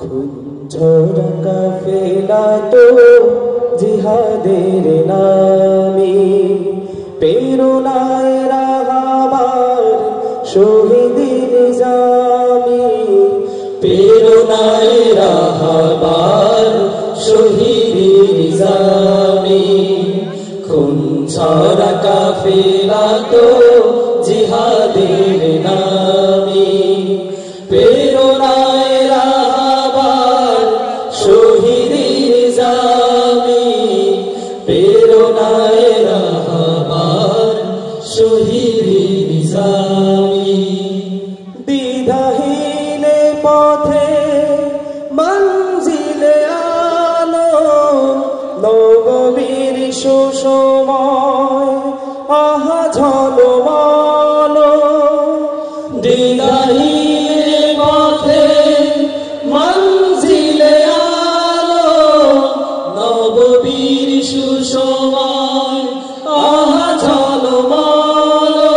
খুঞ্ঝরা কাফেলা তো জিহাদের নামে প্রেরণায় রাহাবার শহীদের নিজামে প্রেরণায় রাহাবার শহীদের নিজামে খুঞ্ঝরা কাফেলা তো জিহাদের নামে প্রেরণায় রাহাবার শহীদের নিজামে প্রেরণায় রাহাবার শহীদের নিজামে দ্বিধাহীনে পথে মঞ্জিলে আলো নববীর সুসময় আহা ঝলমলো দ্বিধাহীনে পথে মঞ্জিলে আলো নববীর সুসময় আহা ঝলমলো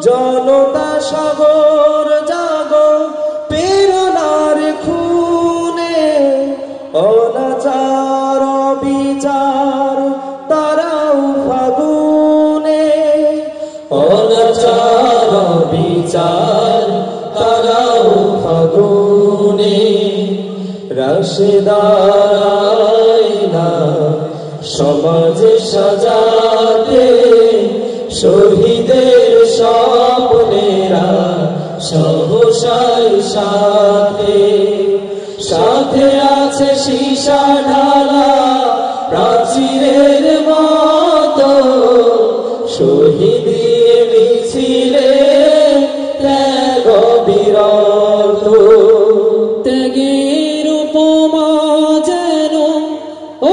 জনতা সাগর জাগো প্রেরণার খুনে অনাচার বিচার তারাও ফাগুনে অনাচার বিচার তারাও ফাগুনে রাশেদার না সমাজ সাজাতে শহীদের স্বপ্নেরা সহসায় সাথে সাথে আছে সীসা ঢালা প্রাচীরের মতো শহীদ মিছিলে ত্যাগ বিরত ত্যাগের উপমা যেন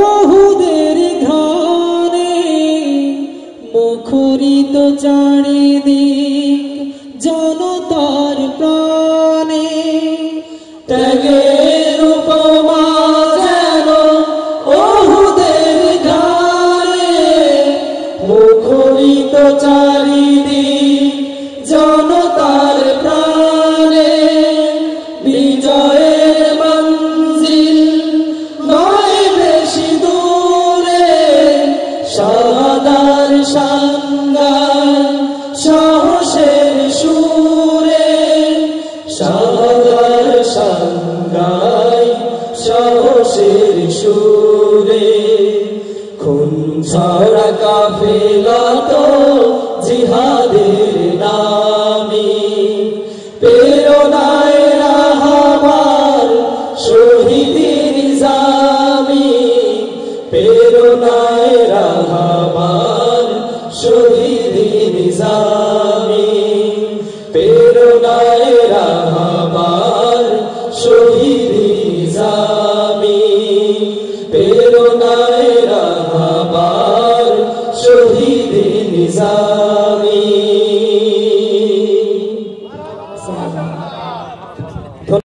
অহুদের ঘ্রাণে মুখরিত চারিদিক জনতার প্রাণে ত্যাগের উপমা যেন অহুদের ঘ্রাণে মুখরিত চারিদিক জনতার প্রাণে বিজয়ের মঞ্জিল নয় বেশি দূরে শাহাদার সংগ্রাম সাহসের সুরে শাহাদার সংগ্রাম সাহসের সুরে খুঞ্ঝরা কাফেলা তো জিহাদের নামে প্রেরণায় রাহাবার শহীদের নিজামে প্রেরণায় রাহাবার শহীদের নিজামে প্রেরণায় রাহাবার শহীদের নিজামে প্রেরণায় রাহাবার শহীদের নিজামে